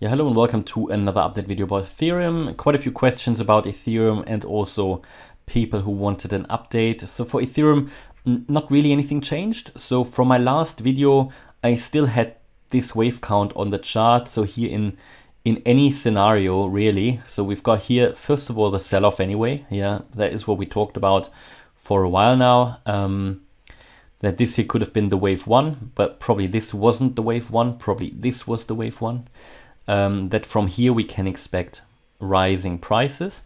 Yeah, hello and welcome to another update video about Ethereum. Quite a few questions about Ethereum and also people who wanted an update. So for Ethereum, not really anything changed. So from my last video, I still had this wave count on the chart. So here in any scenario, really. So we've got here, first of all, the sell-off anyway. Yeah, that is what we talked about for a while now. That this here could have been the wave one, but probably this wasn't the wave one. Probably this was the wave one. That from here we can expect rising prices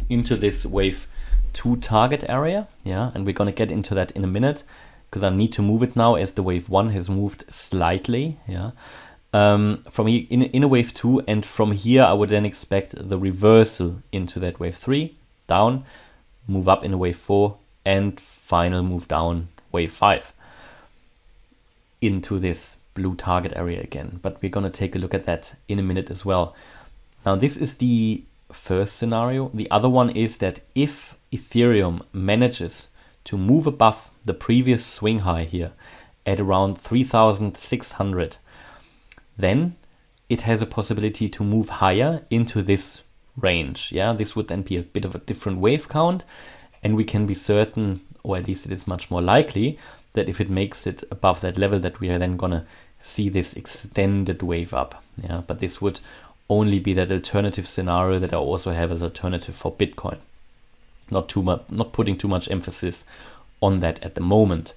into this wave 2 target area. Yeah, and we're going to get into that in a minute because I need to move it now as the wave 1 has moved slightly. Yeah, from here in a wave 2, and from here I would then expect the reversal into that wave 3, down, move up in a wave 4, and final move down wave 5 into this blue target area again. But we're going to take a look at that in a minute as well. Now this is the first scenario. The other one is that if Ethereum manages to move above the previous swing high here at around 3,600, then it has a possibility to move higher into this range. Yeah, this would then be a bit of a different wave count, and we can be certain, or at least it is much more likely, that if it makes it above that level, that we are then gonna see this extended wave up. Yeah, but this would only be that alternative scenario that I also have as alternative for Bitcoin. Not putting too much emphasis on that at the moment.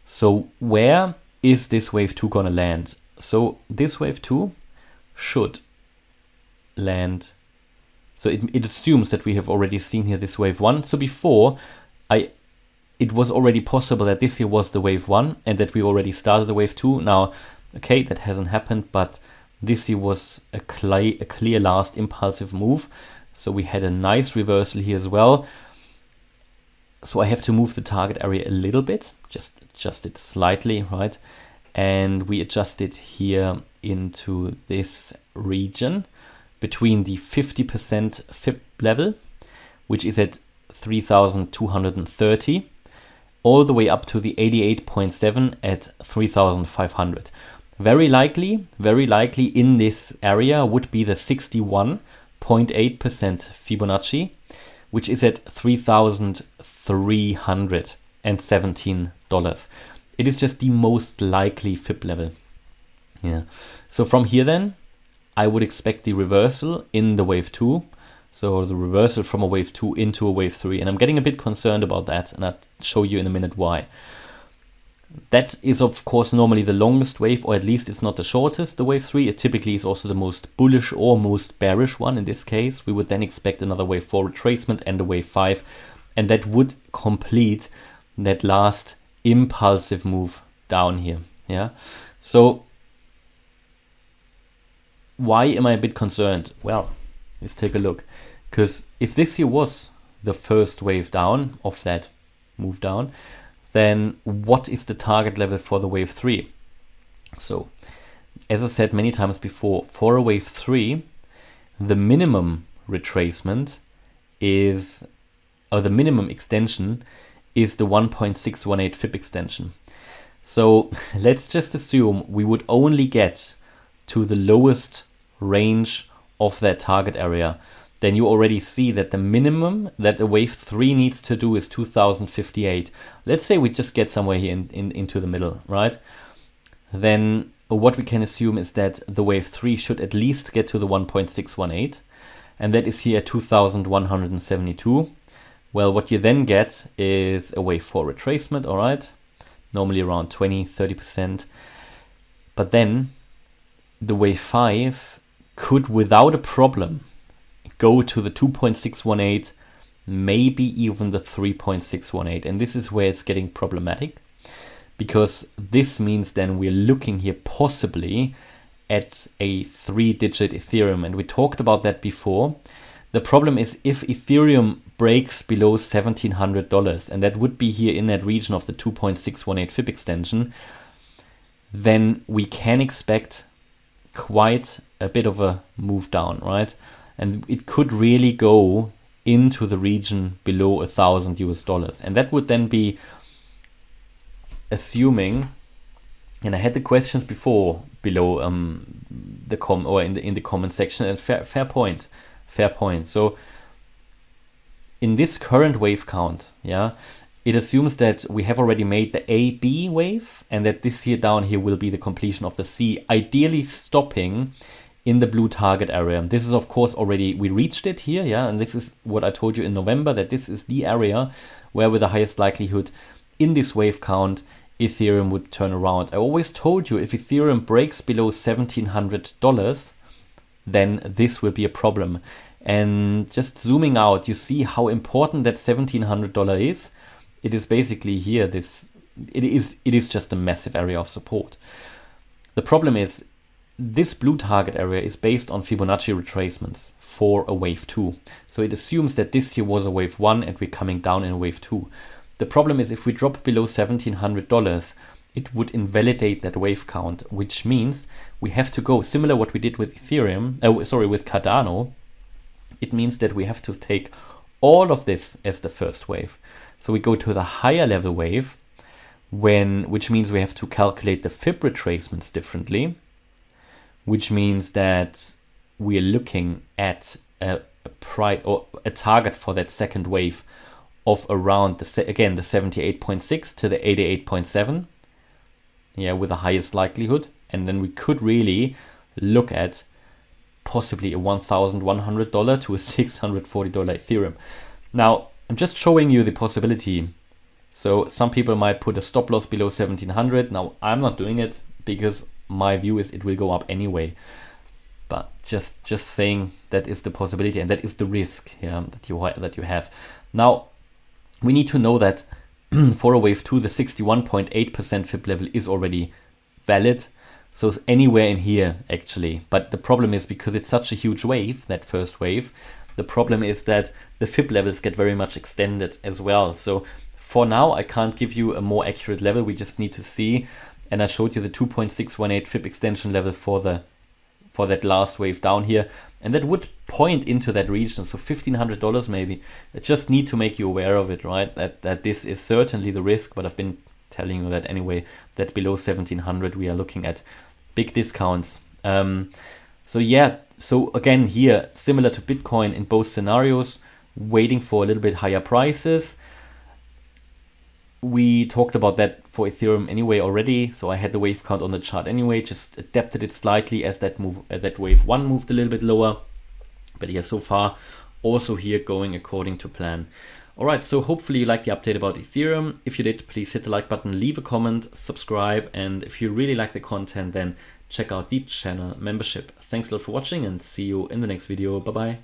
So where is this wave 2 gonna land? So this wave 2 should land. So it assumes that we have already seen here this wave 1. So before it was already possible that this here was the wave 1 and that we already started the wave 2. Now, okay, that hasn't happened, but this here was a clear last impulsive move. So we had a nice reversal here as well. So I have to move the target area a little bit, just adjust it slightly, right? And we adjust it here into this region between the 50% FIB level, which is at 3,230, all the way up to the 88.7 at 3,500. Very likely in this area would be the 61.8% Fibonacci, which is at $3,317. It is just the most likely FIB level. Yeah. So from here then, I would expect the reversal in the wave 2. So the reversal from a wave 2 into a wave 3. And I'm getting a bit concerned about that, and I'll show you in a minute why. That is of course normally the longest wave, or at least it's not the shortest, the wave 3. It typically is also the most bullish or most bearish one in this case. We would then expect another wave 4 retracement and a wave 5. And that would complete that last impulsive move down here. Yeah. So why am I a bit concerned? Well, let's take a look. Because if this here was the first wave down of that move down, then what is the target level for the wave 3? So, as I said many times before, for a wave 3, the minimum retracement is, or the minimum extension is the 1.618 FIB extension. So let's just assume we would only get to the lowest range of that target area. Then you already see that the minimum that the wave 3 needs to do is 2058. Let's say we just get somewhere here into the middle, right? Then what we can assume is that the wave 3 should at least get to the 1.618, and that is here at 2172. Well, what you then get is a wave 4 retracement, all right? Normally around 20-30%. But then the wave 5 could, without a problem, go to the 2.618, maybe even the 3.618. And this is where it's getting problematic, because this means then we're looking here possibly at a 3-digit Ethereum. And we talked about that before. The problem is if Ethereum breaks below $1,700, and that would be here in that region of the 2.618 FIB extension, then we can expect quite a bit of a move down, right? And it could really go into the region below $1,000. And that would then be assuming, and I had the questions before below the comment section. And fair point. So in this current wave count, yeah, it assumes that we have already made the AB wave and that this here down here will be the completion of the C, ideally stopping in the blue target area. This is of course already, we reached it here, yeah, and this is what I told you in November, that this is the area where with the highest likelihood in this wave count Ethereum would turn around. I always told you if Ethereum breaks below $1,700, then this will be a problem. And just zooming out, you see how important that $1,700 is. It is basically here, it is just a massive area of support. The problem is this blue target area is based on Fibonacci retracements for a wave 2. So it assumes that this here was a wave 1 and we're coming down in a wave 2. The problem is if we drop below $1,700, it would invalidate that wave count, which means we have to go similar what we did with Ethereum, with Cardano. It means that we have to take all of this as the first wave. So we go to the higher level wave, which means we have to calculate the Fib retracements differently, which means that we are looking at a price or a target for that second wave of around the 78.6 to the 88.7, yeah, with the highest likelihood. And then we could really look at possibly a $1,100 to a $640 Ethereum. Now, I'm just showing you the possibility. So some people might put a stop loss below 1700. Now, I'm not doing it because my view is it will go up anyway. But just saying that is the possibility and that is the risk, yeah, that you have. Now, we need to know that for a wave 2, the 61.8% Fib level is already valid. So it's anywhere in here actually. But the problem is because it's such a huge wave, that first wave, the problem is that the Fib levels get very much extended as well. So for now, I can't give you a more accurate level. We just need to see. And I showed you the 2.618 Fib extension level for that last wave down here. And that would point into that region. So $1,500 maybe. I just need to make you aware of it, right? That this is certainly the risk, but I've been telling you that anyway, that below 1700 we are looking at big discounts. So yeah, so again here, similar to Bitcoin in both scenarios, waiting for a little bit higher prices. We talked about that for Ethereum anyway already. So I had the wave count on the chart anyway, just adapted it slightly as that wave 1 moved a little bit lower. But yeah, so far also here going according to plan. All right, so hopefully you liked the update about Ethereum. If you did, please hit the like button, leave a comment, subscribe. And if you really like the content, then check out the channel membership. Thanks a lot for watching and see you in the next video. Bye-bye.